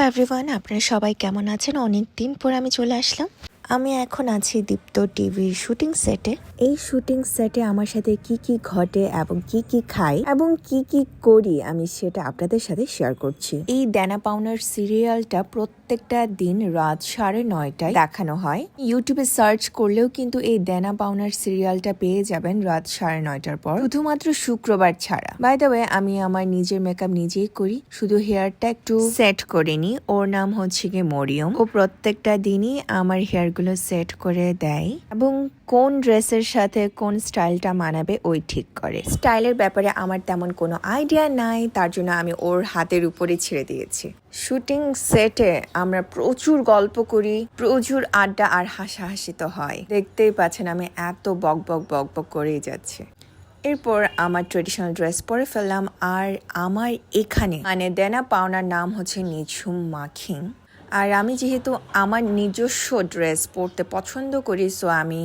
Everyone, আপনারা সবাই কেমন আছেন? অনেক দিন পর আমি চলে আসলাম। আমি এখন আছি দীপ্ত টিভির শুটিং সেটে। এই শুটিং সেটে আমার সাথে কি কি ঘটে এবং কি কি খাই এবং কি কি করি আমি সেটা আপনাদের সাথে শেয়ার করছি। এই দেনা পাওনার সিরিয়ালটা প্রত্যেকটা দিন রাত 9:30টায় দেখানো হয়। ইউটিউবে সার্চ করলেও কিন্তু এই দেনা পাওনার সিরিয়ালটা পেয়ে যাবেন রাত 9:30টার পর, শুধুমাত্র শুক্রবার ছাড়া। বাই দ্য ওয়ে, আমি আমার নিজের মেকআপ নিজেই করি, শুধু হেয়ারটা একটু সেট করে নি। ওর নাম হচ্ছে গিয়ে মরিয়ম। ও প্রত্যেকটা দিনই আমার হেয়ার গুলো সেট করে দেয় এবং কোন ড্রেসের সাথে কোন স্টাইলটা মানাবে ওই ঠিক করে। স্টাইলের ব্যাপারে আমার তেমন কোনো আইডিয়া নাই, তার জন্য আমি ওর হাতের উপরে ছেড়ে দিয়েছি। শুটিং সেটে আমরা প্রচুর গল্প করি, প্রচুর আড্ডা আর হাসাহাসি তো হয়। দেখতেই পাচ্ছেন আমি এত বক বক বক বক করেই যাচ্ছি। এরপর আমার ট্রেডিশনাল ড্রেস পরে ফেললাম। আর আমার এখানে মানে দেনা পাওনার নাম হচ্ছে নিঝুম মাখিং। আর আমি যেহেতু আমার নিজস্ব ড্রেস পরতে পছন্দ করি, সো আমি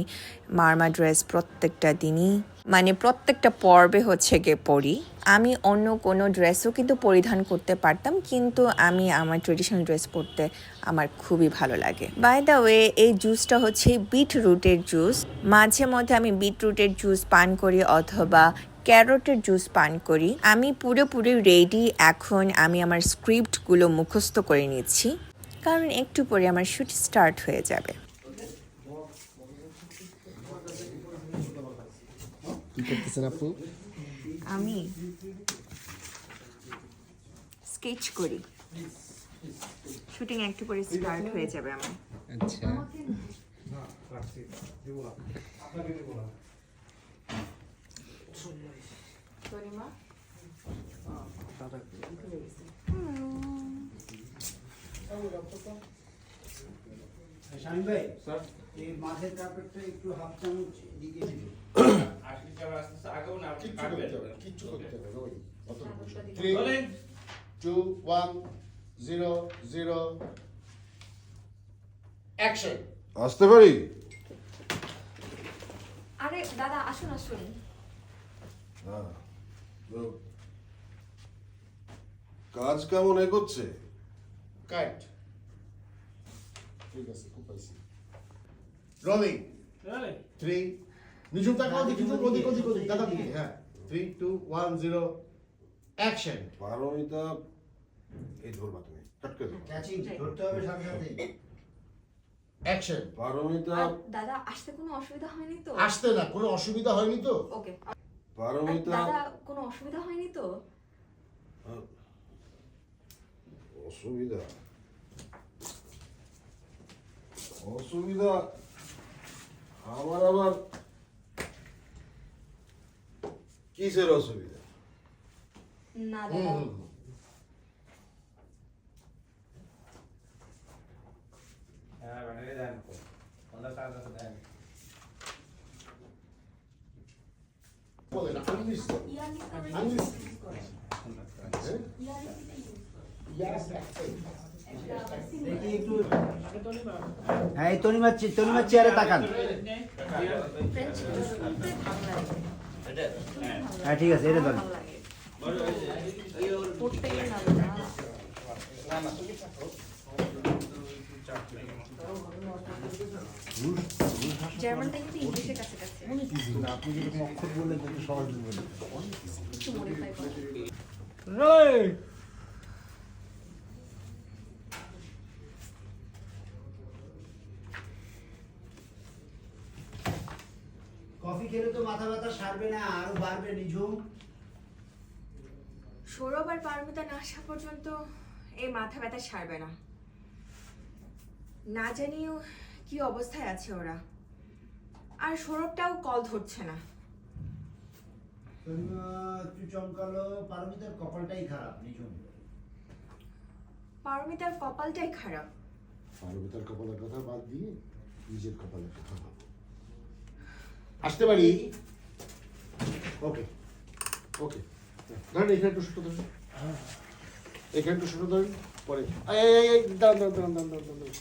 মারমা ড্রেস প্রত্যেকটা দিনই মানে প্রত্যেকটা পর্বে হচ্ছে গিয়ে পরি। আমি অন্য কোনো ড্রেসও কিন্তু পরিধান করতে পারতাম, কিন্তু আমি আমার ট্রেডিশনাল ড্রেস পরতে আমার খুবই ভালো লাগে। বাই দ্য ওয়ে, এই জুসটা হচ্ছে বিটরুটের জুস। মাঝে মধ্যে আমি বিটরুটের জুস পান করি অথবা ক্যারটের জুস পান করি। আমি পুরোপুরি রেডি। এখন আমি আমার স্ক্রিপ্টগুলো মুখস্থ করে নিচ্ছি, কারণ একটু পরে আমার শুট স্টার্ট হয়ে যাবে। কি করতেছেন আপু? আমি স্কেচ করি। শুটিং একটু পরে স্টার্ট হয়ে যাবে আমার। আচ্ছা, শামিম ভাই, এই মাছের কাপড়টা একটু হাফ চামচ দিকে দিন। কিচ্ছু করতে হবে না, ওই অতটুকু। 3, 2, 1, 0, 0, অ্যাকশন। আসতে পারি? আরে দাদা আসুন আসুন। হ্যাঁ, তো কাজ কেমন এগোচ্ছে? কাট। ঠিক আছে, খুব পাইছি। রোলিং। 3, নিঝুম তাকাও, দেখি তো ওদিক ওদিক ওদিক তাকাও দিকে। হ্যাঁ, 3, 2, 1, 0, অ্যাকশন। পারমিতা, এই ধরবা তুমি, ফটকে ধরো। ক্যাচিং ধরতে হবে সাথে সাথে। অ্যাকশন। পারমিতা, আর দাদা আসতে কোনো অসুবিধা হয়নি তো? আসতে না, কোনো অসুবিধা হয়নি তো? ওকে। পারমিতা, দাদা কোনো অসুবিধা হয়নি তো? অসুবিধা অসুবিধা আমার আবার কিসের অসুবিধা? না দাদা। বলেন, আমি নিশ্চিত। আমি নিশ্চিত। Yes, দেখি একটু। হ্যাঁ, এই তনিমার চেয়ারে তাকান। ফ্রেঞ্চ শুনতে ভালো লাগে। হ্যাঁ ঠিক আছে, এটা ধরেন। ভালো লাগে। পড়তে গেলে না দাদা। জার্মানটা কিন্তু ইংলিশের কাছাকাছি। আপনি যেরকম অক্ষর বললেন একটু সহজ বলবেন। একটু মডিফাই করে। কফি খেলে তো মাথা ব্যথা সারবে না, আরো বাড়বে নিঝুম। সৌরভ আর পারমিতা না আসা পর্যন্ত এই মাথা ব্যথা সারবে না। না জানিও কি অবস্থায় আছে ওরা। আর সৌরভটাও কল ধরছে না। তনিমা একটু চমকালো, পারমিতার কপালটাই খারাপ নিঝুম। পারমিতার কপালটাই খারাপ। পারমিতার কপালের কথা বাদ দিয়ে নিজের কপালের কথা ভাবো। আসতে পারি? ওকে ওকে, ধরেন এখানে একটু ছোট ধরেন, এখানে একটু ছোট ধরেন, পরে দাঁড়ান দাঁড়ান দাঁড়ান দাঁড়ান দাঁড়ান দাঁড়ান।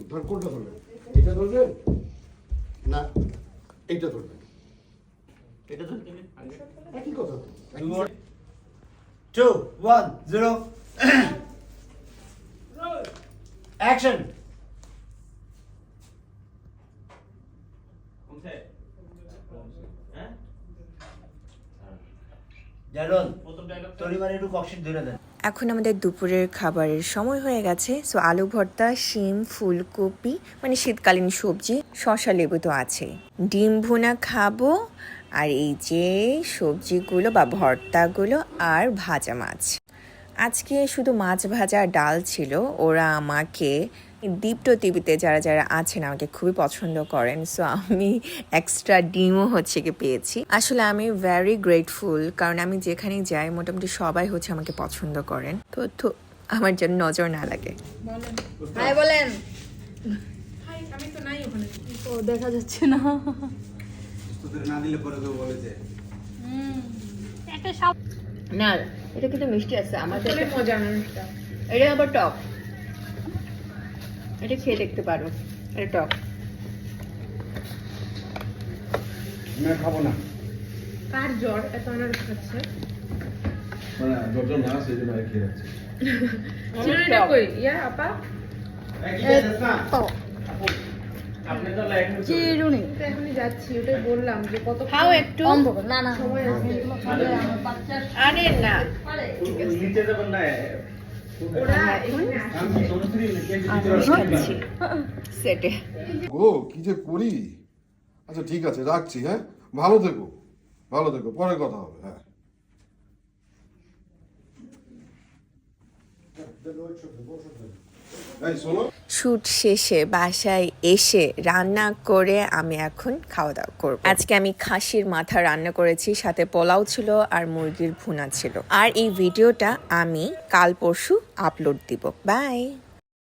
ধর, কোনটা ধরবেন? এটা ধরবেন না এইটা ধরবেন? এটা ধরবেন, একই কথা তো। 2, 1, 0. Action. জারুল তরিমারে একটু কক্সিট ধরে দেন। এখন আমাদের দুপুরের খাবারের সময় হয়ে গেছে। সো আলু ভর্তা, শিম, ফুলকপি মানে শীতকালীন সবজি, শসা, লেবু তো আছে, ডিম ভুনা খাবো, আর এই যে সবজিগুলো বা ভর্তাগুলো আর ভাজা মাছ। আজকে শুধু মাছ ভাজা আর ডাল ছিল। ওরা আমাকে দীপ্ত টিভিতে যারা যারা আছেন আমাকে খুবই পছন্দ করেন, সো আমি এক্সট্রা ডিমও হচ্ছে কি পেয়েছি। আসলে আমি ভেরি গ্রেটফুল, কারণ আমি যেখানেই যাই মোটামুটি সবাই হচ্ছে আমাকে পছন্দ করেন, তো আমার যেন নজর না লাগে। হাই বলেন। ও দেখা যাচ্ছে না। তোদের না দিলে পরে কেউ বলে যে একটা সাপ না, এটা কিন্তু মিষ্টি আছে, আমাদের মজা না, এটা আবার টক, এটা খেয়ে দেখতে পারো, এটা টক। না খাবো না। কার জ্বর এত আনারস খাচ্ছে? মানে যতজন না সেই জন্য খেয়ে যাচ্ছে। চিরুনিটা কই ইয়া আপা? চিরুনি তো এখনই যাচ্ছি, ওটাই বললাম যে কত খাও একটু। না না আরে না, ওরা এখানে খাচ্ছি সেটে। গো কি যে করি। আচ্ছা ঠিক আছে, রাখছি। হ্যাঁ, ভালো থেকো, ভালো থেকো, পরে কথা হবে। হ্যাঁ। এই শোনো, শুট শেষে বাসায় এসে রান্না করে আমি এখন খাওয়া দাওয়া করবো। আজকে আমি খাসির মাথা রান্না করেছি, সাথে পোলাও ছিল আর মুরগির ভুনা ছিল। আর এই ভিডিওটা আমি কাল পরশু আপলোড দিব। বাই।